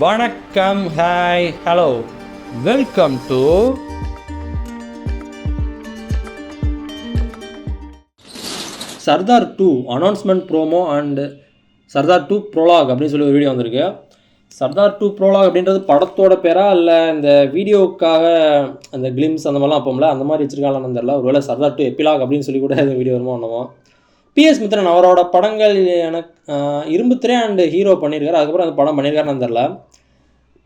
வணக்கம், hi, hello, welcome to Sardar 2 announcement promo and Sardar 2 prologue அப்படின்னு சொல்லி ஒரு வீடியோ வந்திருக்கு. சர்தார் 2 ப்ரோலாக் அப்படின்றது படத்தோட பேரா இல்லை இந்த வீடியோவுக்காக அந்த கிளிம்ஸ் அந்த மாதிரிலாம் அப்போம்ல அந்த மாதிரி வச்சுருக்காங்கன்னு தெரியல. ஒருவேளை சர்தார் 2 எப்பிலாக் அப்படின்னு சொல்லி கூட எதுவும் வீடியோ வருமோ என்னமோ. பிஎஸ் மித்ரன் அவரோட படங்கள் எனக்கு இரும்புத்திரை அண்டு ஹீரோ பண்ணியிருக்காரு. அதுக்கப்புறம் அந்த படம் பண்ணியிருக்காருன்னு தெரில.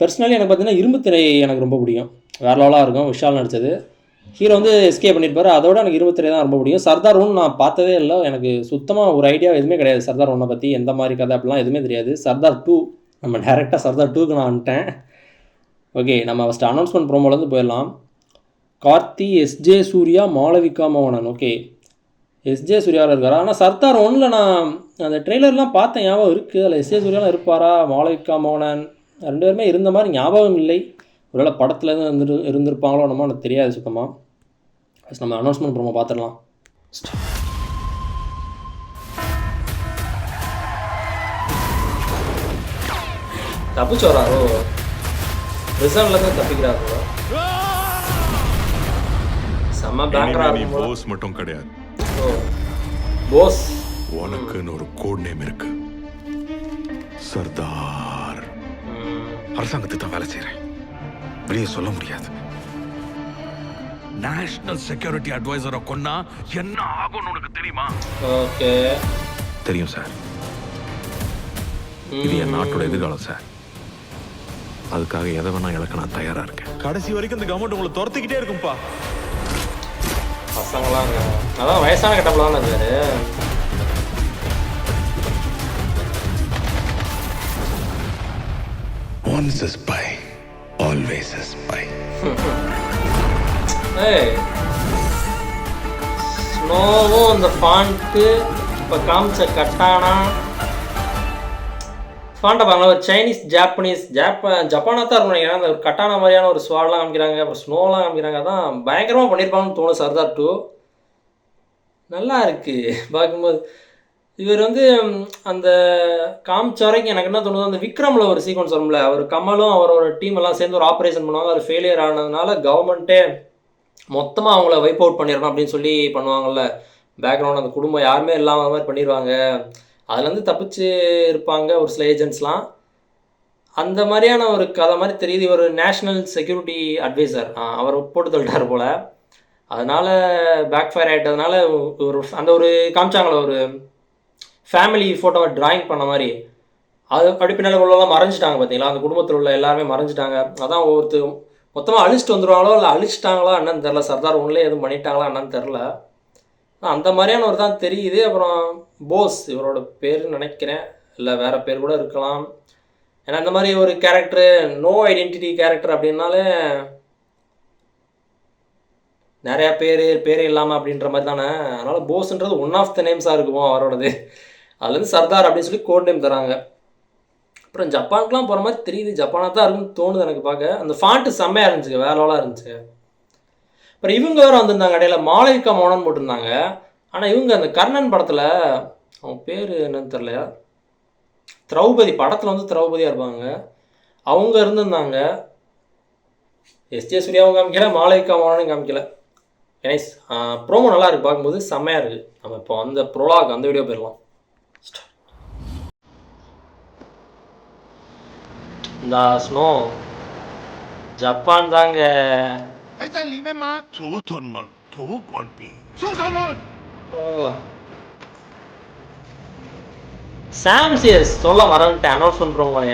பர்சனலி எனக்கு பார்த்தீங்கன்னா இரும்புத்திரை எனக்கு ரொம்ப பிடிக்கும். வேறு லெவலாக இருக்கும். விஷால் நடித்தது. ஹீரோ வந்து எஸ்கே பண்ணியிருப்பார். அதோட எனக்கு இரும்புத்திரை தான் ரொம்ப பிடிக்கும். சர்தார் 1 நான் பார்த்ததே இல்லை. எனக்கு சுத்தமாக ஒரு ஐடியா எதுவுமே கிடையாது சர்தார் 1 பற்றி. எந்த மாதிரி கதை அப்படிலாம் எதுவுமே தெரியாது. சர்தார் 2 நம்ம டேரெக்டாக சர்தார் 2க்கு நான் வந்துட்டேன். ஓகே, நம்ம ஃபஸ்ட்டு அனௌன்ஸ்மெண்ட் ப்ரோமோலேருந்து போயிடலாம். கார்த்தி, எஸ்ஜே சூர்யா, மாளவிகா மோகனன். ஓகே, எஸ்ஜே சூர்யாவில் இருக்காரா? ஆனால் சர்தார் 1ல் நான் அந்த ட்ரெய்லர்லாம் பார்த்தேன், ஞாபகம் இருக்குது. அதில் எஸ்ஜே சூர்யாலாம் இருப்பாரா? மாளவிகா மோகனன் 2 பேருமே இருந்த மாதிரி ஞாபகம் இல்லை. ஒருவேளை படத்தில் எதுவும் இருந்திருப்பாங்களோ என்னமோ எனக்கு தெரியாது சுத்தமாக. ஃபஸ்ட் நம்ம அனௌன்ஸ்மெண்ட் ப்ரோமோ பார்த்துடலாம். தப்பிச்சு வராரோ? ரிசர்வ்லேருந்து தப்பிக்கிறாரோ? செம்ம பேங்கரா இருக்கும். போஸ் மட்டும் கிடையாது. ஓ போஸ். உனக்குன்னு ஒரு கோட் நேம் இருக்கு, சர்தார். அரசாங்கத்துக்கு தான் வேலை செய்யறேன், வெளியே சொல்ல முடியாது. நேஷனல் செக்யூரிட்டி அட்வைசரை கொன்னா என்ன ஆகும்னு உனக்கு தெரியுமா? ஓகே, தெரியும் சார். இது என் நாட்டோட எதிர்காலம் சார். அதுக்காக எதை வேணா இழக்க நான் தயாரா இருக்கேன். கடைசி வரைக்கும் இந்த கவர்மெண்ட் உங்களை துரத்திக்கிட்டே இருக்கும்பா. பசங்களாம் இருக்காங்க. அதான் வயசான கட்டப்பலாம் இருந்தாரு. Once a spy, always a spy. ஏய், ஸ்னோவும் அந்த ஃபாண்ட்டு இப்போ காமிச்ச கட்டானா ஃபாண்ட்டை பாருங்களா, ஒரு சைனீஸ் ஜாப்பனீஸ் ஜப்பானாக தான் இருக்கும் நினைக்கிறேன். அந்த ஒரு கட்டான மாதிரியான ஒரு ஸ்வாட்லாம் காமிக்கிறாங்க, அப்புறம் ஸ்னோலாம் காமிக்கிறாங்க. அதான் பயங்கரமாக பண்ணியிருப்பாங்கன்னு தோணும் சர்தார் 2. நல்லா இருக்குது பார்க்கும்போது. இவர் வந்து அந்த காமிச்ச வரைக்கும் எனக்கு என்ன தோணுது, அந்த விக்ரமில் ஒரு சீக்வன்ஸ் வரும்ல, அவர் கமலும் அவரோட டீம் எல்லாம் சேர்ந்து ஒரு ஆப்ரேஷன் பண்ணுவாங்க. அது ஃபெயிலியர் ஆனதுனால கவர்மெண்ட்டே மொத்தமாக அவங்கள வைப் அவுட் பண்ணிடணும் அப்படின்னு சொல்லி பண்ணுவாங்கள்ல. பேக்ரவுண்ட் அந்த குடும்பம் யாருமே இல்லாமல் மாதிரி பண்ணிடுவாங்க. அதுலேருந்து தப்பிச்சு இருப்பாங்க ஒரு சில ஏஜென்ட்ஸ்லாம். அந்த மாதிரியான ஒரு கதை மாதிரி தெரியுது. இவர் நேஷ்னல் செக்யூரிட்டி அட்வைசர், அவர் போட்டு தள்ளிட்டார் போல். அதனால் பேக் ஃபயர் ஆகிட்டதுனால ஒரு அந்த ஒரு காமிச்சாங்களே ஒரு ஃபேமிலி ஃபோட்டோவை ட்ராயிங் பண்ண மாதிரி, அது அப்படி பின்னால் உள்ளலாம் மறைஞ்சிட்டாங்க பார்த்தீங்களா. அந்த குடும்பத்தில் உள்ள எல்லாருமே மறைஞ்சிட்டாங்க. அதான் ஒருத்தர் மொத்தமாக அழிச்சிட்டு வந்துடுவாங்களோ இல்லை அழிச்சிட்டாங்களா என்னன்னு தெரில. சர்தார் 1லே எதுவும் பண்ணிட்டாங்களா என்னன்னு தெரில. அந்த மாதிரியான ஒரு தான் தெரியுது. அப்புறம் போஸ் இவரோட பேருன்னு நினைக்கிறேன், இல்லை வேறு பேர் கூட இருக்கலாம். ஏன்னா இந்த மாதிரி ஒரு கேரக்டரு, நோ ஐடென்டிட்டி கேரக்டர் அப்படின்னாலே நிறையா பேரே இல்லாமல் அப்படின்ற மாதிரி தானே. அதனால் போஸ்ன்றது ஒன் ஆஃப் த நேம்ஸாக இருக்குமோ அவரோடது. அதுலேருந்து சர்தார் அப்படின்னு சொல்லி கோட் நேம் தராங்க. அப்புறம் ஜப்பானுக்குலாம் போகிற மாதிரி தெரியுது. ஜப்பானாக தான் இருக்குன்னு தோணுது எனக்கு பார்க்க. அந்த ஃபாண்ட்டு செம்மையாக இருந்துச்சு, வேற லெவலாக இருந்துச்சு. அப்புறம் இவங்க வேறு வந்திருந்தாங்க இடையில, மாளவிகா மோகனன் போட்டிருந்தாங்க. ஆனால் இவங்க அந்த கர்ணன் படத்தில், அவங்க பேர் என்னன்னு தெரியலையா, திரௌபதி படத்தில் வந்து திரௌபதியாக இருப்பாங்க, அவங்க இருந்திருந்தாங்க. எஸ்ஜே சூர்யாவும் காமிக்கல, மாளவிகா மோகனும் காமிக்கல. நைஸ். ப்ரோமோ நல்லா இருக்குது, பார்க்கும்போது செம்மையாக இருக்குது. நம்ம இப்போ அந்த ப்ரோலாக் அந்த வீடியோ போயிடலாம். இந்த ஸ்னோ ஜப்பான் தாங்க. சாம்சியஸ் சொல்ல மறந்துட்டேன். அனௌன்ஸ்மெண்ட் ப்ரோமோய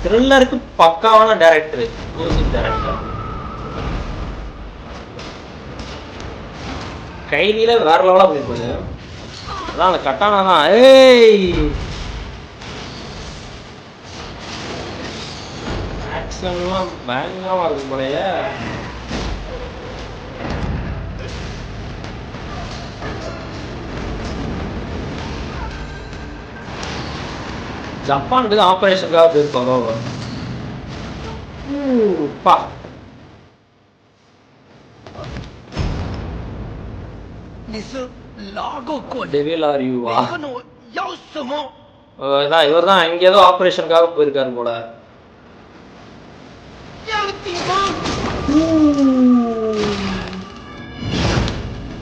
த்ரில்லருக்கு பக்காவான டைரக்டர், மியூசிக் டைரக்டர். கைலியில வேற லெவலாக போயிருப்பாரு. அதான் அந்த கட்டானா தான். ஏய், ஆக்ஷன்லாம் பயங்கரமாக இருக்கும் போலயே. ஜப்பானுக்கு ஆப்ரேஷனுக்காக போயிருப்பாங்க. பா Devil are you? இதான் இவர் தான் இங்கே ஏதோ ஆப்ரேஷனுக்காக போயிருக்காரு போல.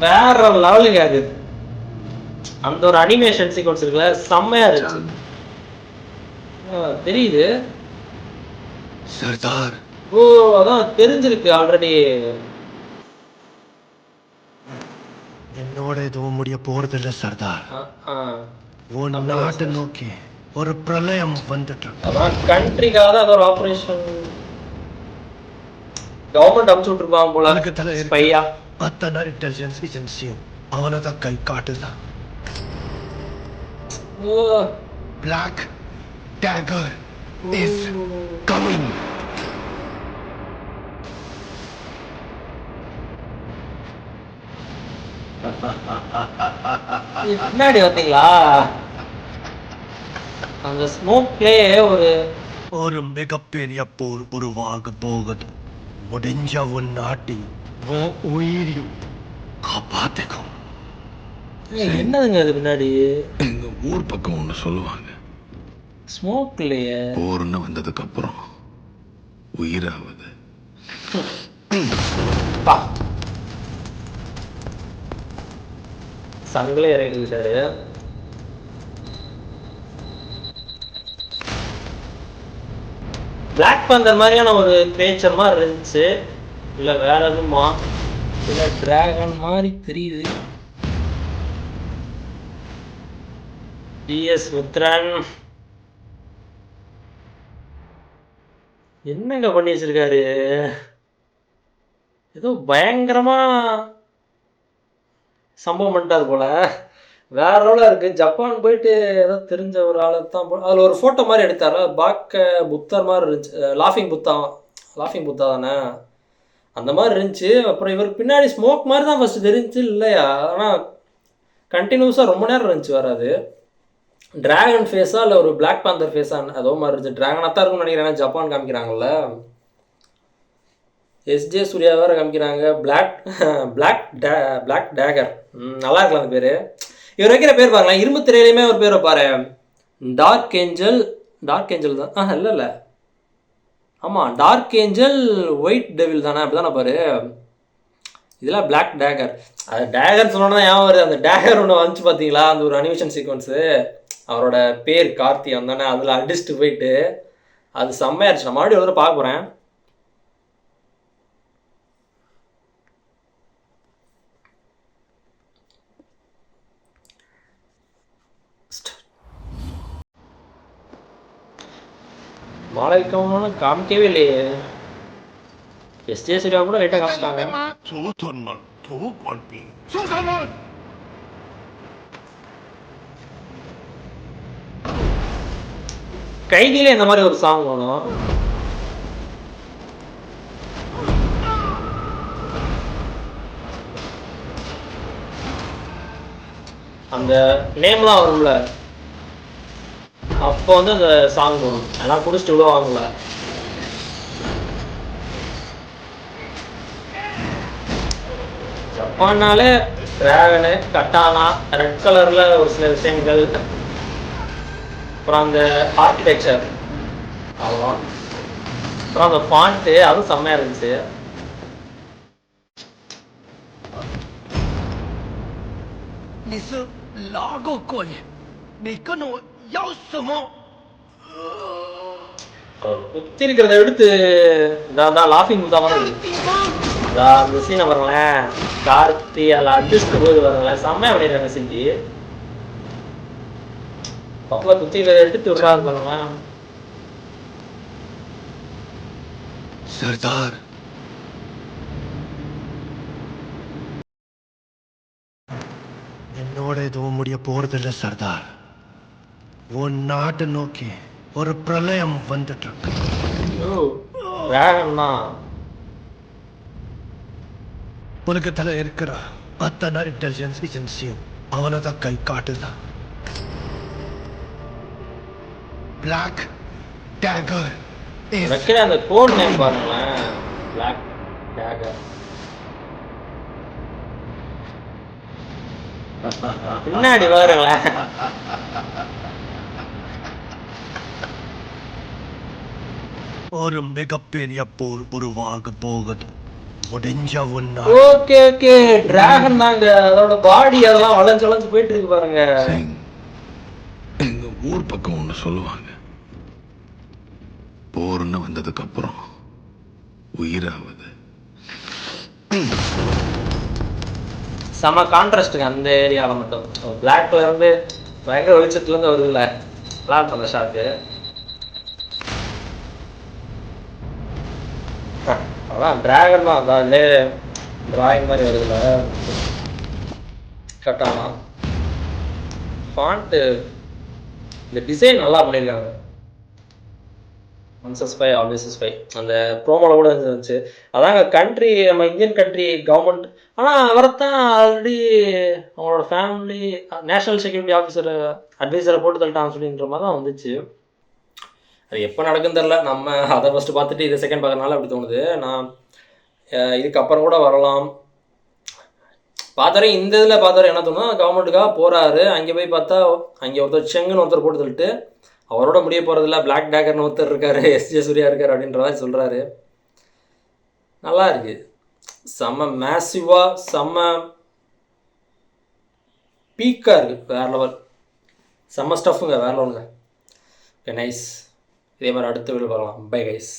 வேற லெவலுங்க அது. அந்த ஒரு அனிமேஷன் சீக்வன்ஸ் இருக்குல்ல, செம்மையா இருந்துச்சு. தெரியுது. सरदार ஓ, அதான் தெரிஞ்சிருக்கு ஆல்ரெடி. என்னோட எதுவும் முடிய போறதில்ல சர்தார். உன் நாட்டை நோக்கி ஒரு பிரளயம் வந்துட்டு இருக்கு. அதான் கண்ட்ரிக்காக தான் அது ஒரு ஆப்ரேஷன் கவர்மெண்ட் அமுச்சு விட்டுருப்பாங்க போல. உனக்கு தலை இருக்கு. பையா அத்தனை இன்டெலிஜென்ஸ் ஏஜென்சியும் அவனை தான் கை காட்டுதான். Black Dagger is coming. பின்னாடி வந்தீங்களா? அந்த ஸ்மோக்லயே ஒரு மிகப்பெரிய போர் உருவாக போகுது. முடிஞ்ச உன் நாட்டின் உன் உயிரையும் காப்பாத்திக்கும். என்னதுங்க அது பின்னாடி? எங்க ஊர் பக்கம் ஒண்ணு சொல்லுவாங்க, ஸ்மோக்லயே போர்னு வந்ததுக்கு அப்புறம் உயிராவது. பா சங்கிலே இறங்குது சார். பிளாக் பந்தர் மாதிரியான ஒரு கிரியேச்சர் மாதிரி இருந்துச்சு. இல்லை வேற எதுவுமா? இல்லை டிராகன் மாதிரி தெரியுது. டிஎஸ் மித்ரன் என்னங்க பண்ணி வச்சிருக்காரு? ஏதோ பயங்கரமா சம்பவம் பண்ணிட்டாரு போல. வேற ரோலாக இருக்குது. ஜப்பான் போயிட்டு ஏதோ தெரிஞ்ச ஒரு ஆளை தான் அதில் ஒரு ஃபோட்டோ மாதிரி எடுத்தார். பார்க்க புத்தர் மாதிரி இருந்துச்சு. லாஃபிங் புத்தா தானே, அந்த மாதிரி இருந்துச்சு. அப்புறம் இவருக்கு பின்னாடி ஸ்மோக் மாதிரி தான் ஃபஸ்ட்டு தெரிஞ்சு இல்லையா? ஆனால் கண்டினியூஸாக ரொம்ப நேரம் இருந்துச்சு வராது. டிராகன் ஃபேஸாக இல்லை ஒரு பிளாக் பேந்தர் ஃபேஸாக அதோ மாதிரி இருந்துச்சு. டிராகனாக தான் இருக்கும்னு நினைக்கிறேன். ஏன்னா ஜப்பான் காமிக்கிறாங்கல்ல. எஸ்ஜே சூர்யா வேறு காமிக்கிறாங்க. Black dagger. நல்லா இருக்கலாம் அந்த பேர். இவர் வைக்கிற பேர் பாருங்களேன். இரும்பு திரையிலையுமே ஒரு பேர் வைப்பாரு, டார்க் ஏஞ்சல் தான். இல்லை ஆமாம், டார்க் ஏஞ்சல் ஒயிட் டெவில் தானே, அப்படி தானே பாரு. இதெல்லாம் பிளாக் டேகர். அது டேகர்னு சொன்னோன்னா ஏன் வருது? அந்த டேகர் ஒன்று வந்துச்சு பார்த்தீங்களா, அந்த ஒரு அனிமேஷன் சீக்வன்ஸு. அவரோட பேர் கார்த்தி வந்தானே, அதில் அடிச்சுட்டு போயிட்டு அது செம்மையாச்சு. நான் மறுபடியும் ஒரு பார்க்க போகிறேன். மாலை இருக்கவனு காமிக்கவே இல்லையே. எஸ்ஜே சூர்யா கூட லைட்டாக காமிச்சிட்டாங்க. கைதியில இந்த மாதிரி ஒரு சாங் வரும். அந்த நேம்லாம் வரும்ல, அப்போ வந்து அந்த சாங் வரும். எல்லாம் குடிச்சிட்டு விடுவாங்கல்ல. ஜப்பான்னாலே டிராகனு, கட்டானா, ரெட் கலர்ல ஒரு சில விஷயங்கள், அப்புறம் அந்த ஆர்கிடெக்சர், அவ்வளோ. அப்புறம் அந்த ஃபாண்ட்டு அதுவும் செம்மையா இருந்துச்சு. குத்தி இருக்கிறத எடுத்து லாஃபிங் அந்த சீனை பாருங்களேன். கார்த்தி அதில் அட்ஜஸ்ட் போது பாருங்களேன், செம்மையா பண்ணிடுறாங்க சிந்தி. பக்கத்தில் குத்தி இருக்கிறத எடுத்து விடுறாரு பாருங்களேன். சர்தார், என்னோட எதுவும் முடிய போறதில்ல சர்தார். உன் நாட்டை நோக்கி ஒரு பிரளயம் வந்துட்டு இருக்கு. உனக்கு தலை இருக்கிற அத்தனை இன்டெலிஜென்ஸ் ஏஜென்சியும் அவனை தான் கை காட்டுதான். Black Dagger is வைக்கிற அந்த கோட் நேம் பாருங்களேன், Black Dagger. பின்னாடி பாருங்களேன், ஒரு மிகப்பெரிய போர் உருவாக போகுது. முடிஞ்ச உன்னா ஓகே ஓகே, டிராகன் தாங்க. அதோட பாடி அதெல்லாம் வளைஞ்சு வளைஞ்சு போயிட்டு இருக்கு பாருங்க. சிங், எங்க ஊர் பக்கம் ஒண்ணு சொல்லுவாங்க, போர்னு வந்ததுக்கு அப்புறம் உயிராவது. செம கான்ட்ராஸ்ட்டுங்க அந்த ஏரியாவில் மட்டும். பிளாக்ல இருந்து பயங்கர வெளிச்சத்துல இருந்து வருது இல்லை, நல்லா இருக்கும் அந்த ஷாக்கு. அதான் டிராகன் தான், அதான் டிராயிங் மாதிரி வருதுல்ல கட்டானா. ஃபாண்ட்டு, இந்த டிசைன் நல்லா பண்ணியிருக்காங்க. Once is five always is five அந்த ப்ரோமோவில் கூட இருந்துச்சு. அதாங்க கண்ட்ரி, நம்ம இந்தியன் கண்ட்ரி கவர்மெண்ட். ஆனால் அவரைத்தான் ஆல்ரெடி அவங்களோட ஃபேமிலி நேஷனல் செக்யூரிட்டி ஆஃபீஸர் அட்வைசரை போட்டு தள்ளிட்டான்னு சொல்லின்ற மாதிரி தான் வந்துச்சு. அது எப்போ நடக்குன்னு தெரில. நம்ம அதை ஃபஸ்ட்டு பார்த்துட்டு இதை செகண்ட் பார்க்கறனால அப்படி தோணுது. நான் இதுக்கப்புறம் கூட வரலாம் பார்த்தாரு. இந்த இதில் பார்த்தாரு என்ன தோணும், கவர்மெண்ட்டுக்காக போகிறாரு. அங்கே போய் பார்த்தா அங்கே ஒருத்தர் செங்குன்னு ஒருத்தர் போட்டு தள்ளிட்டு அவரோட முடிய போகிறதில்ல, பிளாக் டேக்கர்னு ஒருத்தர் இருக்கார், எஸ்ஜே சூர்யா இருக்கார் அப்படின்ற மாதிரி சொல்கிறாரு. நல்லா இருக்குது, செம்ம மேசிவாக செம்ம பீக்காக இருக்குது, வேறு லெவல், செம்ம ஸ்டஃப்புங்க, வேறு லெவலுங்க. Okay nice. இதே மாதிரி அடுத்த வீடியோ பார்க்கலாம். Bye guys.